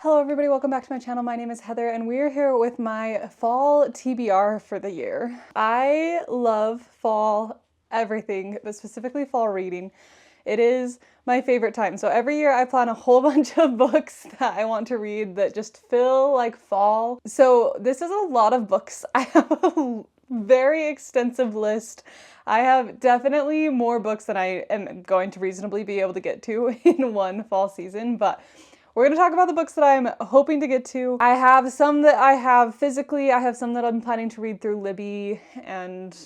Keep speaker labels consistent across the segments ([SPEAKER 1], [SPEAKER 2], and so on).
[SPEAKER 1] Hello everybody, welcome back to my channel. My name is Heather and we're here with my fall TBR for the year. I love fall everything, but specifically fall reading. It is my favorite time. So every year I plan a whole bunch of books that I want to read that just feel like fall. So this is a lot of books. I have a very extensive list. I have definitely more books than I am going to reasonably be able to get to in one fall season, but we're going to talk about the books that I'm hoping to get to. I have some that I have physically, I have some that I'm planning to read through Libby and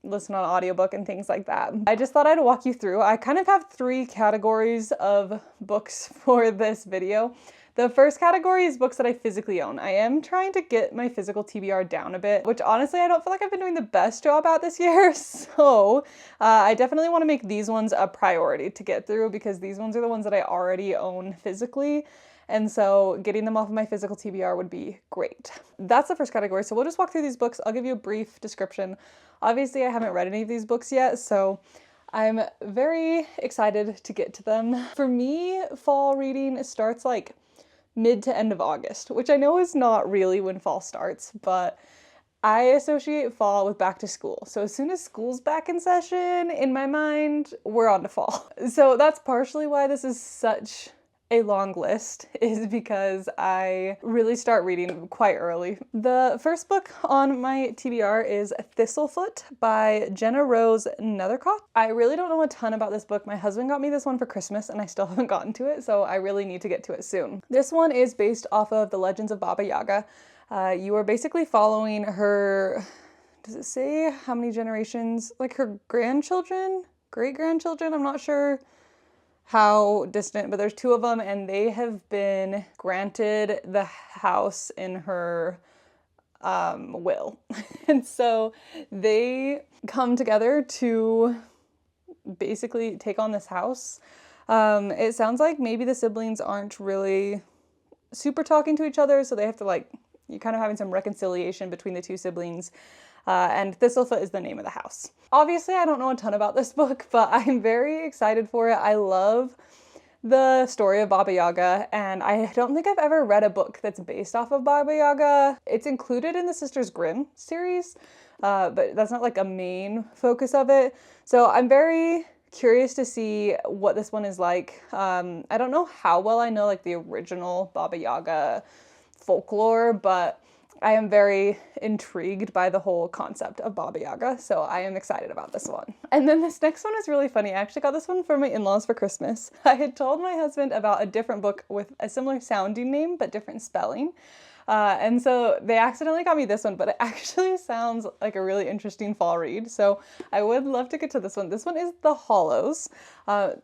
[SPEAKER 1] listen on audiobook and things like that. I just thought I'd walk you through. I kind of have three categories of books for this video. The first category is books that I physically own. I am trying to get my physical TBR down a bit, which honestly I don't feel like I've been doing the best job at this year. So I definitely want to make these ones a priority to get through because these ones are the ones that I already own physically. And so getting them off of my physical TBR would be great. That's the first category. So we'll just walk through these books. I'll give you a brief description. Obviously I haven't read any of these books yet, so I'm very excited to get to them. For me, fall reading starts like mid to end of August, which I know is not really when fall starts, but I associate fall with back to school. So as soon as school's back in session, in my mind, we're on to fall. So that's partially why this is such a long list, is because I really start reading quite early. The first book on my TBR is Thistlefoot by Jenna Rose Nethercott. I really don't know a ton about this book. My husband got me this one for Christmas and I still haven't gotten to it, so I really need to get to it soon. This one is based off of the Legends of Baba Yaga. You are basically following her, does it say how many generations? Like her grandchildren? Great-grandchildren? I'm not sure how distant, but there's two of them and they have been granted the house in her will. And so they come together to basically take on this house. It sounds like maybe the siblings aren't really super talking to each other, so they have to you're kind of having some reconciliation between the two siblings. And Thistlefoot is the name of the house. Obviously, I don't know a ton about this book, but I'm very excited for it. I love the story of Baba Yaga, and I don't think I've ever read a book that's based off of Baba Yaga. It's included in the Sisters Grimm series, but that's not like a main focus of it. So I'm very curious to see what this one is like. I don't know how well I know like the original Baba Yaga folklore, but I am very intrigued by the whole concept of Baba Yaga, so I am excited about this one. And then this next one is really funny. I actually got this one from my in-laws for Christmas. I had told my husband about a different book with a similar sounding name, but different spelling. And so they accidentally got me this one, but it actually sounds like a really interesting fall read. So I would love to get to this one. This one is The Hollows.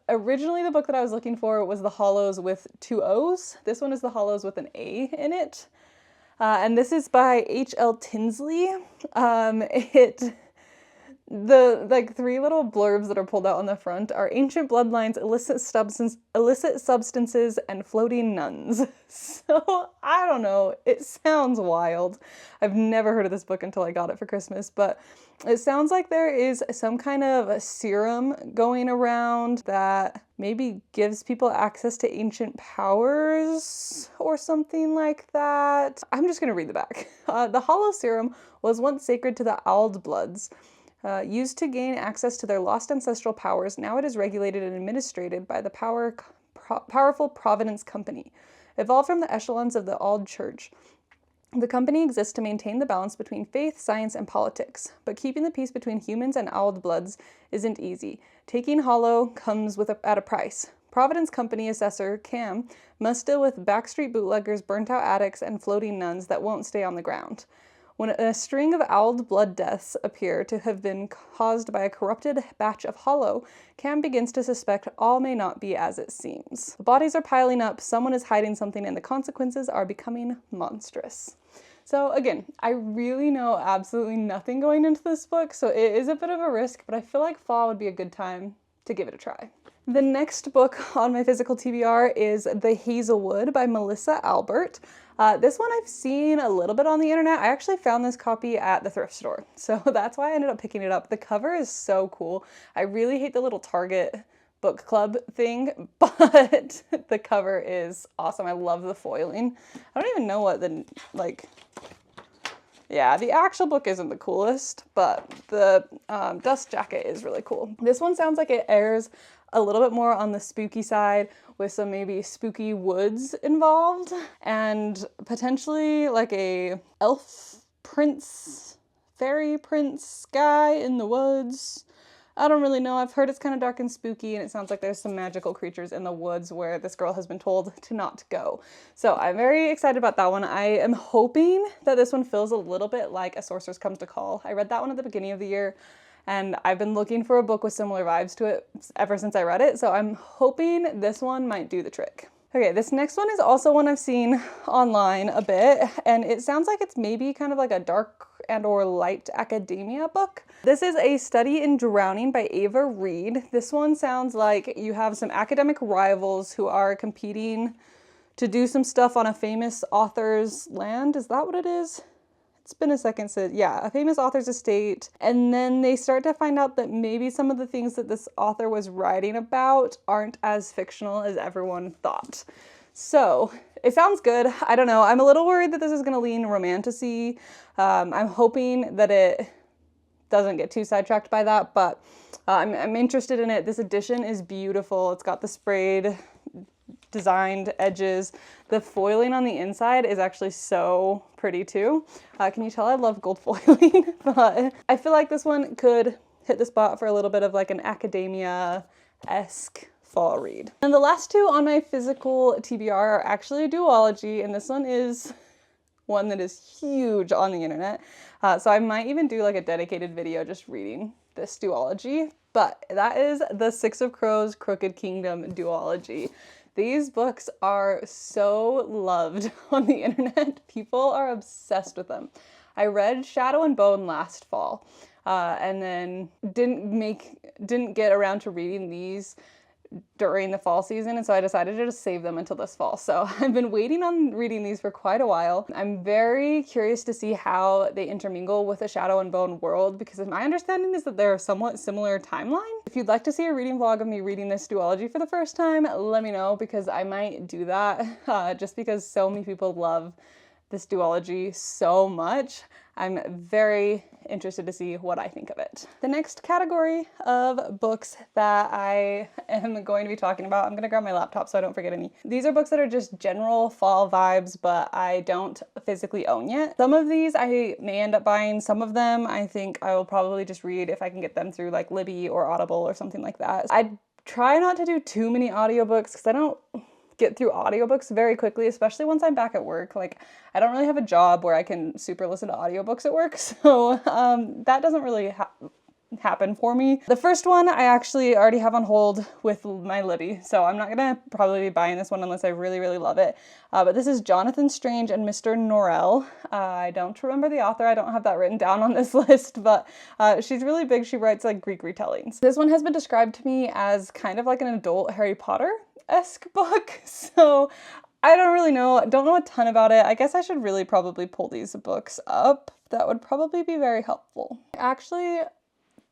[SPEAKER 1] Originally the book that I was looking for was The Hollows with 2 O's. This one is The Hollows with an A in it. And this is by H.L. Tinsley. The 3 little blurbs that are pulled out on the front are ancient bloodlines, illicit substances, and floating nuns. So, I don't know, it sounds wild. I've never heard of this book until I got it for Christmas, but it sounds like there is some kind of a serum going around that maybe gives people access to ancient powers or something like that. I'm just gonna read the back. The Hollow Serum was once sacred to the Ald Bloods. Used to gain access to their lost ancestral powers, now it is regulated and administered by the powerful Providence Company. Evolved from the echelons of the Ald Church, the company exists to maintain the balance between faith, science, and politics. But keeping the peace between humans and Ald Bloods isn't easy. Taking Hollow comes at a price. Providence Company assessor Cam must deal with backstreet bootleggers, burnt-out addicts, and floating nuns that won't stay on the ground. When a string of Ald blood deaths appear to have been caused by a corrupted batch of Hollow, Cam begins to suspect all may not be as it seems. The bodies are piling up, someone is hiding something, and the consequences are becoming monstrous. So again, I really know absolutely nothing going into this book, so it is a bit of a risk, but I feel like fall would be a good time to give it a try. The next book on my physical TBR is The Hazelwood by Melissa Albert. This one I've seen a little bit on the internet. I actually found this copy at the thrift store, so that's why I ended up picking it up. The cover is so cool. I really hate the little Target book club thing, but the cover is awesome. I love the foiling. I don't even know what the, like, yeah, the actual book isn't the coolest, but the dust jacket is really cool. This one sounds like it airs a little bit more on the spooky side with some maybe spooky woods involved and potentially like a elf prince, fairy prince guy in the woods. I don't really know. I've heard it's kind of dark and spooky, and it sounds like there's some magical creatures in the woods where this girl has been told to not go. So I'm very excited about that one. I am hoping that this one feels a little bit like A Sorceress Comes to Call. I read that one at the beginning of the year, and I've been looking for a book with similar vibes to it ever since I read it, so I'm hoping this one might do the trick. Okay, this next one is also one I've seen online a bit, and it sounds like it's maybe kind of like a dark and or light academia book. This is A Study in Drowning by Ava Reed. This one sounds like you have some academic rivals who are competing to do some stuff on a famous author's land. Is that what it is? It's been a second since, yeah, a famous author's estate. And then they start to find out that maybe some of the things that this author was writing about aren't as fictional as everyone thought. So it sounds good. I don't know. I'm a little worried that this is going to lean romantasy. I'm hoping that it doesn't get too sidetracked by that, but I'm interested in it. This edition is beautiful. It's got the sprayed designed edges. The foiling on the inside is actually so pretty too. Can you tell I love gold foiling? But I feel like this one could hit the spot for a little bit of like an academia-esque fall read. And the last two on my physical TBR are actually a duology, and this one is one that is huge on the internet. So I might even do like a dedicated video just reading this duology, but that is the Six of Crows Crooked Kingdom duology. These books are so loved on the internet. People are obsessed with them. I read Shadow and Bone last fall, and then didn't get around to reading these during the fall season, and so I decided to just save them until this fall. So I've been waiting on reading these for quite a while. I'm very curious to see how they intermingle with the Shadow and Bone world, because my understanding is that they're a somewhat similar timeline. If you'd like to see a reading vlog of me reading this duology for the first time, let me know, because I might do that just because so many people love this duology so much. I'm very interested to see what I think of it. The next category of books that I am going to be talking about, I'm gonna grab my laptop so I don't forget any. These are books that are just general fall vibes, but I don't physically own yet. Some of these I may end up buying. Some of them I think I will probably just read if I can get them through like Libby or Audible or something like that. I try not to do too many audiobooks because I don't get through audiobooks very quickly, especially once I'm back at work. Like, I don't really have a job where I can super listen to audiobooks at work, so that doesn't really happen for me. The first one I actually already have on hold with my Libby, so I'm not gonna probably be buying this one unless I really, really love it. But this is Jonathan Strange and Mr. Norrell. I don't remember the author. I don't have that written down on this list, but she's really big. She writes like Greek retellings. This one has been described to me as kind of like an adult Harry Potter-esque book, so I don't really know. Don't know a ton about it. I guess I should really probably pull these books up. That would probably be very helpful. I actually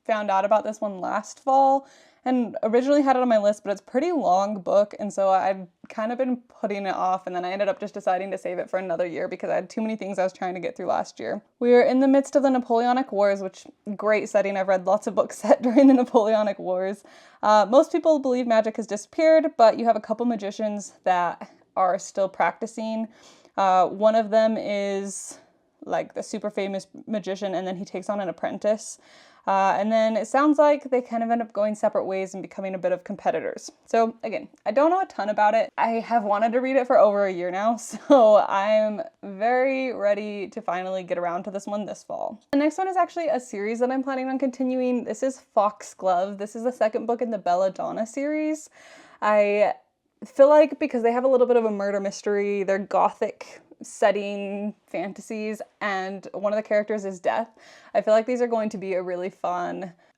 [SPEAKER 1] found out about this one last fall and originally had it on my list, but it's a pretty long book, and so I've kind of been putting it off, and then I ended up just deciding to save it for another year because I had too many things I was trying to get through last year. We are in the midst of the Napoleonic Wars, which great setting. I've read lots of books set during the Napoleonic Wars. Most people believe magic has disappeared, but you have a couple magicians that are still practicing. One of them is like the super famous magician, and then he takes on an apprentice. And then it sounds like they kind of end up going separate ways and becoming a bit of competitors. So again, I don't know a ton about it. I have wanted to read it for over a year now, so I'm very ready to finally get around to this one this fall. The next one is actually a series that I'm planning on continuing. This is Foxglove. This is the second book in the Belladonna series. I feel like because they have a little bit of a murder mystery, they're gothic setting fantasies, and one of the characters is death. I feel like these are going to be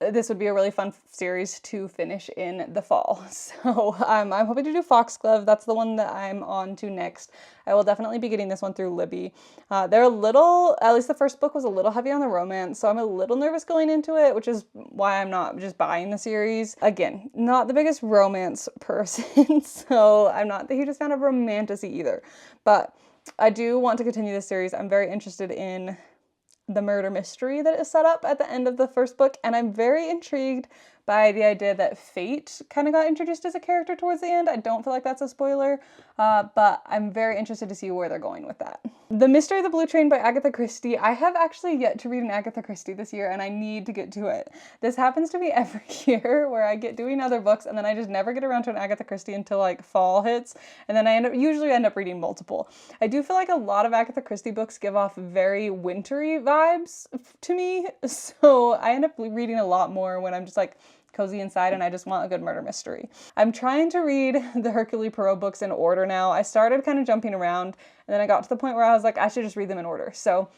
[SPEAKER 1] this would be a really fun series to finish in the fall. So I'm hoping to do Foxglove. That's the one that I'm on to next. I will definitely be getting this one through Libby. They're at least the first book was a little heavy on the romance, so I'm a little nervous going into it, which is why I'm not just buying the series. Again, not the biggest romance person, so I'm not the hugest fan of romantasy either. But I do want to continue this series. I'm very interested in the murder mystery that is set up at the end of the first book, and I'm very intrigued by the idea that Fate kind of got introduced as a character towards the end. I don't feel like that's a spoiler, but I'm very interested to see where they're going with that. The Mystery of the Blue Train by Agatha Christie. I have actually yet to read an Agatha Christie this year, and I need to get to it. This happens to me every year where I get doing other books, and then I just never get around to an Agatha Christie until like fall hits, and then I usually end up reading multiple. I do feel like a lot of Agatha Christie books give off very wintry vibes to me, so I end up reading a lot more when I'm just like cozy inside and I just want a good murder mystery. I'm trying to read the Hercule Poirot books in order now. I started kind of jumping around, and then I got to the point where I was like, I should just read them in order. So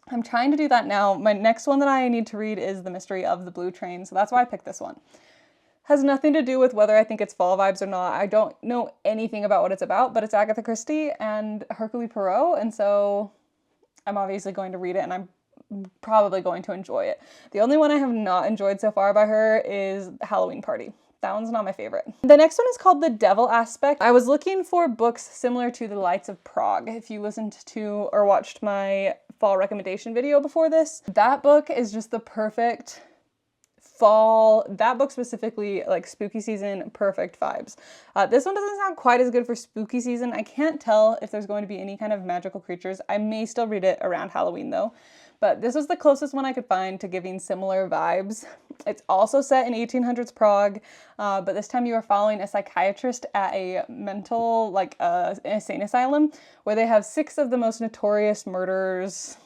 [SPEAKER 1] I'm trying to do that now. My next one that I need to read is The Mystery of the Blue Train, so that's why I picked this one. Has nothing to do with whether I think it's fall vibes or not. I don't know anything about what it's about, but it's Agatha Christie and Hercule Poirot, and so I'm obviously going to read it, and I'm probably going to enjoy it. The only one I have not enjoyed so far by her is Halloween Party. That one's not my favorite. The next one is called The Devil Aspect. I was looking for books similar to The Lights of Prague. If you listened to or watched my fall recommendation video before this, that book is just the perfect fall, that book specifically, like spooky season, perfect vibes. This one doesn't sound quite as good for spooky season. I can't tell if there's going to be any kind of magical creatures. I may still read it around Halloween though. But this was the closest one I could find to giving similar vibes. It's also set in 1800s Prague, but this time you are following a psychiatrist at a mental, insane asylum, where they have 6 of the most notorious murderers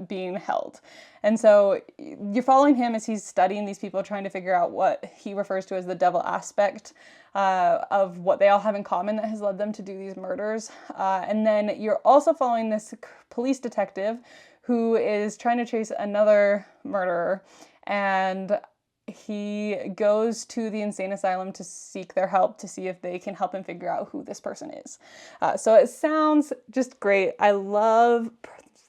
[SPEAKER 1] being held. And so you're following him as he's studying these people, trying to figure out what he refers to as the devil aspect of what they all have in common that has led them to do these murders. And then you're also following this police detective who is trying to chase another murderer, and he goes to the insane asylum to seek their help to see if they can help him figure out who this person is. So it sounds just great. I love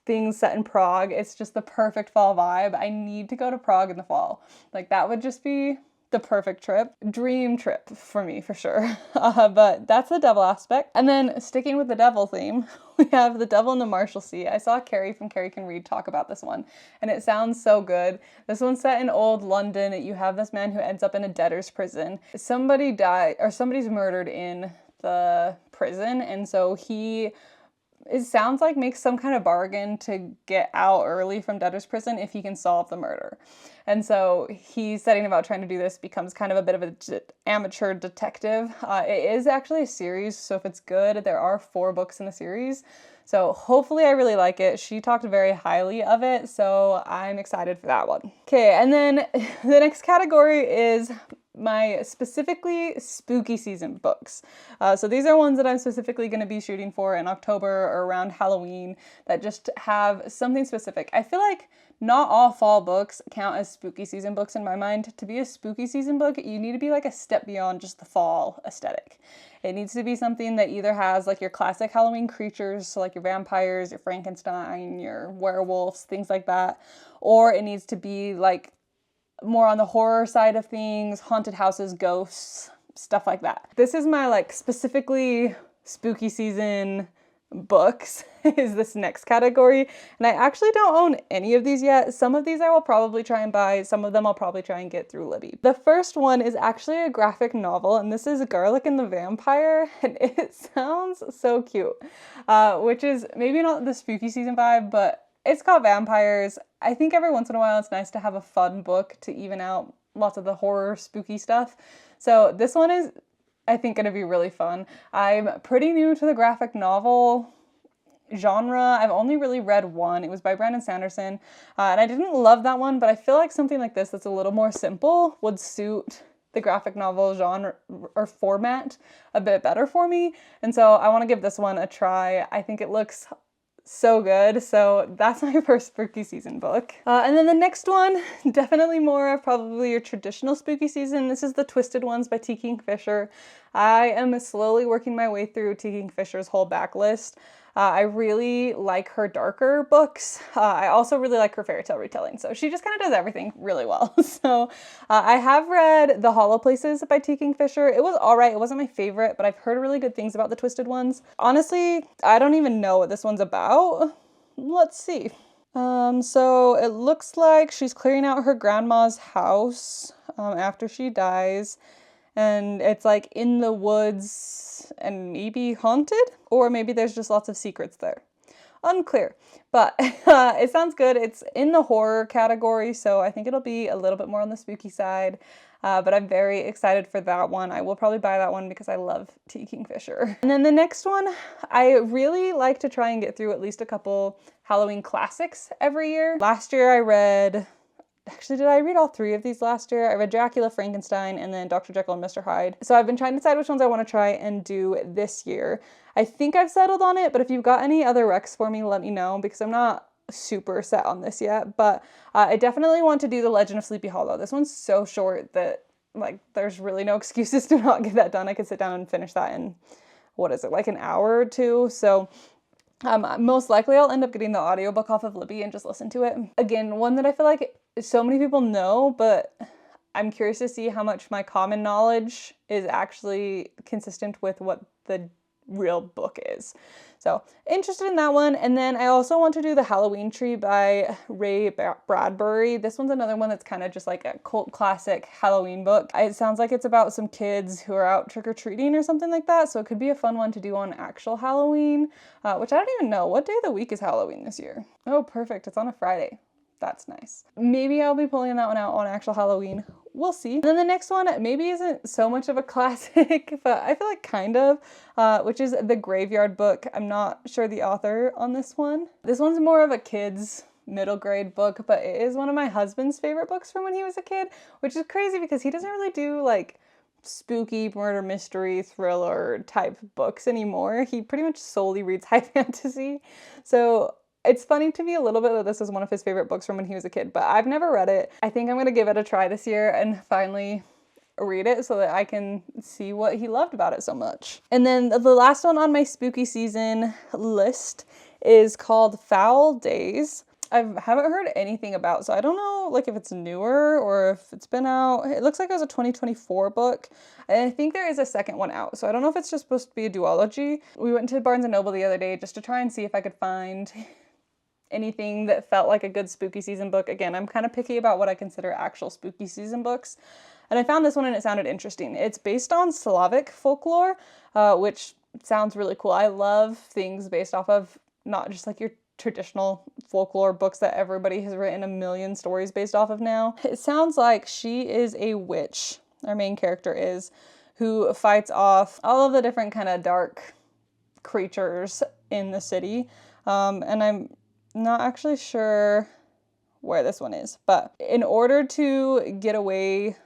[SPEAKER 1] things set in Prague. It's just the perfect fall vibe. I need to go to Prague in the fall. Like, that would just be the perfect trip. Dream trip for me, for sure. But that's The Devil Aspect. And then sticking with the devil theme, we have The Devil in the Marshalsea. I saw Carrie from Carrie Can Read talk about this one, and it sounds so good. This one's set in old London. You have this man who ends up in a debtor's prison. Somebody died, or somebody's murdered in the prison, and so it sounds like makes some kind of bargain to get out early from debtor's prison if he can solve the murder. And so he's setting about trying to do this, becomes kind of a bit of an amateur detective. It is actually a series, so if it's good, there are 4 books in the series. So hopefully I really like it. She talked very highly of it, so I'm excited for that one. Okay, and then the next category is my specifically spooky season books. So these are ones that I'm specifically going to be shooting for in October or around Halloween that just have something specific. I feel like not all fall books count as spooky season books in my mind. To be a spooky season book, you need to be like a step beyond just the fall aesthetic. It needs to be something that either has like your classic Halloween creatures, so like your vampires, your Frankenstein, your werewolves, things like that, or it needs to be like more on the horror side of things, haunted houses, ghosts, stuff like that. This is my like specifically spooky season books is this next category, and I actually don't own any of these yet. Some of these I will probably try and buy, some of them I'll probably try and get through Libby. The first one is actually a graphic novel, and this is Garlic and the Vampire, and it sounds so cute, which is maybe not the spooky season vibe, but it's got vampires. I think every once in a while it's nice to have a fun book to even out lots of the horror spooky stuff. So this one is, I think, going to be really fun. I'm pretty new to the graphic novel genre. I've only really read one. It was by Brandon Sanderson, and I didn't love that one, but I feel like something like this that's a little more simple would suit the graphic novel genre or format a bit better for me. And so I want to give this one a try. I think it looks so good. So that's my first spooky season book. And then the next one, definitely more of probably your traditional spooky season. This is The Twisted Ones by T. Kingfisher. I am slowly working my way through T. Kingfisher's whole backlist. I really like her darker books. I also really like her fairy tale retelling. So she just kind of does everything really well. So I have read The Hollow Places by T. Kingfisher. It was all right. It wasn't my favorite, but I've heard really good things about The Twisted Ones. Honestly, I don't even know what this one's about. Let's see. So it looks like she's clearing out her grandma's house after she dies. And it's like in the woods and maybe haunted, or maybe there's just lots of secrets there. Unclear, but it sounds good. It's in the horror category, so I think it'll be a little bit more on the spooky side, but I'm very excited for that one. I will probably buy that one because I love T. Kingfisher. And then the next one, I really like to try and get through at least a couple Halloween classics every year. Last year I read... Actually, did I read all three of these last year? I read Dracula, Frankenstein, and then Dr. Jekyll and Mr. Hyde. So I've been trying to decide which ones I want to try and do this year. I think I've settled on it, but if you've got any other recs for me, let me know because I'm not super set on this yet. But I definitely want to do The Legend of Sleepy Hollow. This one's so short that like there's really no excuses to not get that done. I could sit down and finish that in, what is it, like an hour or two? So most likely I'll end up getting the audiobook off of Libby and just listen to it. Again, one that I feel like so many people know, but I'm curious to see how much my common knowledge is actually consistent with what the real book is. So interested in that one. And then I also want to do The Halloween Tree by Ray Bradbury. This one's another one that's kind of just like a cult classic Halloween book. It sounds like it's about some kids who are out trick-or-treating or something like that. So it could be a fun one to do on actual Halloween, which I don't even know. What day of the week is Halloween this year? Oh, perfect. It's on a Friday. That's nice. Maybe I'll be pulling that one out on actual Halloween. We'll see. And then the next one maybe isn't so much of a classic, but I feel like kind of, which is The Graveyard Book. I'm not sure the author on this one. This one's more of a kid's middle grade book, but it is one of my husband's favorite books from when he was a kid, which is crazy because he doesn't really do like spooky murder mystery thriller type books anymore. He pretty much solely reads high fantasy. So it's funny to me a little bit that this is one of his favorite books from when he was a kid, but I've never read it. I think I'm going to give it a try this year and finally read it so that I can see what he loved about it so much. And then the last one on my spooky season list is called Foul Days. I haven't heard anything about, so I don't know like if it's newer or if it's been out. It looks like it was a 2024 book, and I think there is a second one out, so I don't know if it's just supposed to be a duology. We went to Barnes & Noble the other day just to try and see if I could find anything that felt like a good spooky season book. Again, I'm kind of picky about what I consider actual spooky season books. And I found this one and it sounded interesting. It's based on Slavic folklore, which sounds really cool. I love things based off of not just like your traditional folklore books that everybody has written a million stories based off of now. It sounds like she is a witch, our main character is, who fights off all of the different kind of dark creatures in the city. And I'm not actually sure where this one is, but in order to get away,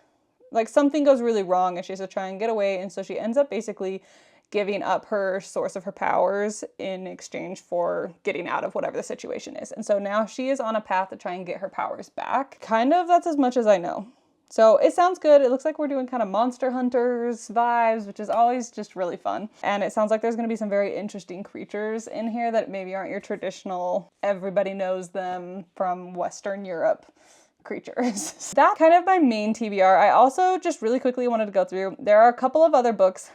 [SPEAKER 1] like something goes really wrong and she has to try and get away, and so she ends up basically giving up her source of her powers in exchange for getting out of whatever the situation is. And so now she is on a path to try and get her powers back. Kind of, that's as much as I know. So it sounds good. It looks like we're doing kind of Monster Hunters vibes, which is always just really fun. And it sounds like there's going to be some very interesting creatures in here that maybe aren't your traditional, everybody knows them from Western Europe creatures. That's kind of my main TBR. I also just really quickly wanted to go through, there are a couple of other books.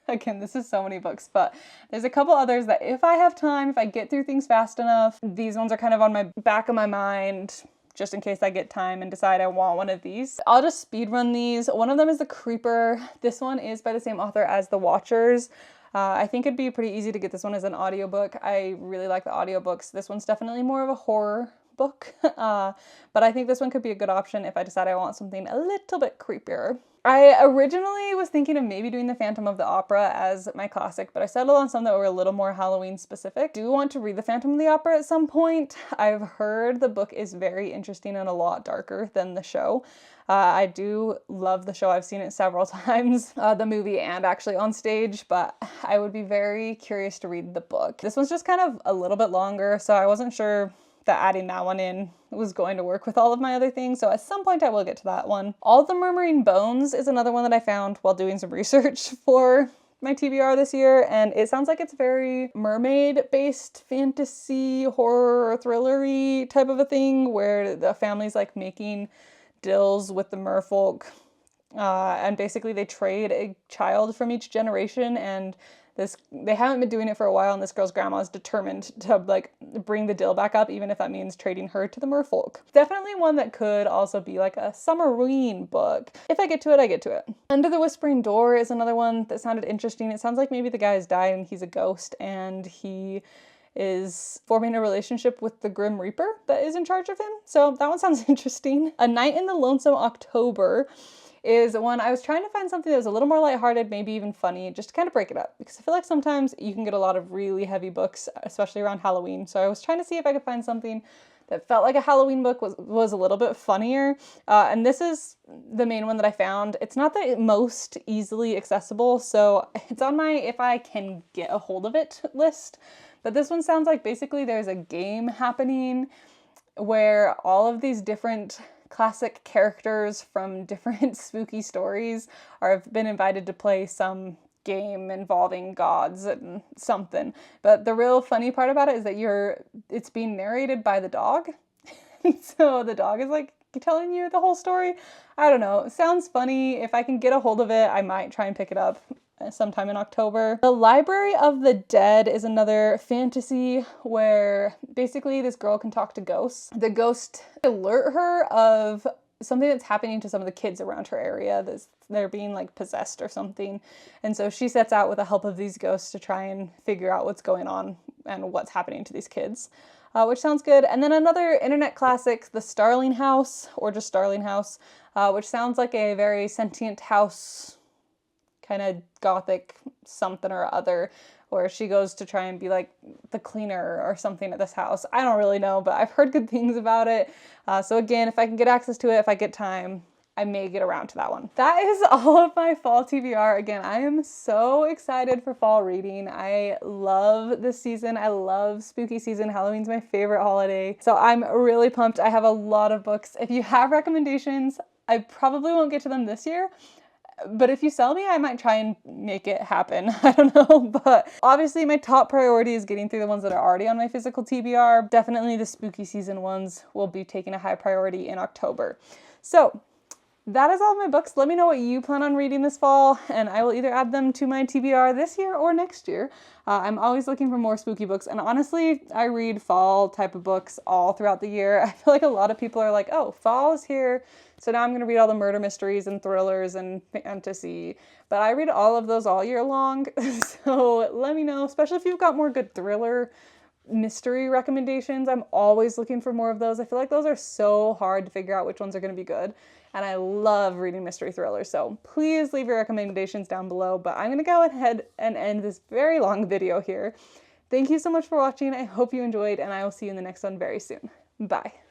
[SPEAKER 1] Again, this is so many books, but there's a couple others that if I have time, if I get through things fast enough, these ones are kind of on my back of my mind, just in case I get time and decide I want one of these. I'll just speed run these. One of them is The Creeper. This one is by the same author as The Watchers. I think it'd be pretty easy to get this one as an audiobook. I really like the audiobooks. This one's definitely more of a horror book, but I think this one could be a good option if I decide I want something a little bit creepier. I originally was thinking of maybe doing the Phantom of the Opera as my classic, but I settled on some that were a little more Halloween specific. I do want to read the Phantom of the Opera at some point. I've heard the book is very interesting and a lot darker than the show. I do love the show. I've seen it several times, the movie and actually on stage, but I would be very curious to read the book. This one's just kind of a little bit longer, so I wasn't sure that adding that one in was going to work with all of my other things, so at some point I will get to that one. All the Murmuring Bones is another one that I found while doing some research for my TBR this year, and it sounds like it's very mermaid-based fantasy, horror, thrillery type of a thing, where the family's like making deals with the merfolk, and basically they trade a child from each generation, and they haven't been doing it for a while, and this girl's grandma is determined to like bring the deal back up, even if that means trading her to the merfolk. Definitely one that could also be like a summerween book. If I get to it, I get to it. Under the Whispering Door is another one that sounded interesting. It sounds like maybe the guy's died and he's a ghost, and he is forming a relationship with the Grim Reaper that is in charge of him. So that one sounds interesting. A Night in the Lonesome October is one I was trying to find something that was a little more lighthearted, maybe even funny, just to kind of break it up, because I feel like sometimes you can get a lot of really heavy books, especially around Halloween. So I was trying to see if I could find something that felt like a Halloween book, was a little bit funnier. And this is the main one that I found. It's not the most easily accessible, so it's on my if I can get a hold of it list. But this one sounds like basically there's a game happening where all of these different classic characters from different spooky stories have been invited to play some game involving gods and something. But the real funny part about it is that it's being narrated by the dog. So the dog is like telling you the whole story. I don't know. It sounds funny. If I can get a hold of it, I might try and pick it up sometime in October. The Library of the Dead is another fantasy where basically this girl can talk to ghosts. The ghosts alert her of something that's happening to some of the kids around her area. They're being like possessed or something. And so she sets out with the help of these ghosts to try and figure out what's going on and what's happening to these kids. Which sounds good. And then another internet classic, The Starling House, or just Starling House, which sounds like a very sentient house, kind of gothic something or other, where she goes to try and be like the cleaner or something at this house. I don't really know, but I've heard good things about it. So again, if I can get access to it, if I get time, I may get around to that one. That is all of my fall TBR. Again, I am so excited for fall reading. I love this season. I love spooky season. Halloween's my favorite holiday. So I'm really pumped. I have a lot of books. If you have recommendations, I probably won't get to them this year, but if you sell me, I might try and make it happen. I don't know, but obviously my top priority is getting through the ones that are already on my physical TBR. Definitely the spooky season ones will be taking a high priority in October. So that is all of my books. Let me know what you plan on reading this fall, and I will either add them to my TBR this year or next year. I'm always looking for more spooky books, and honestly, I read fall type of books all throughout the year. I feel like a lot of people are like, oh, fall is here, so now I'm going to read all the murder mysteries and thrillers and fantasy, but I read all of those all year long. So let me know, especially if you've got more good thriller mystery recommendations. I'm always looking for more of those. I feel like those are so hard to figure out which ones are going to be good, and I love reading mystery thrillers, so please leave your recommendations down below. But I'm going to go ahead and end this very long video here. Thank you so much for watching. I hope you enjoyed, and I will see you in the next one very soon. Bye.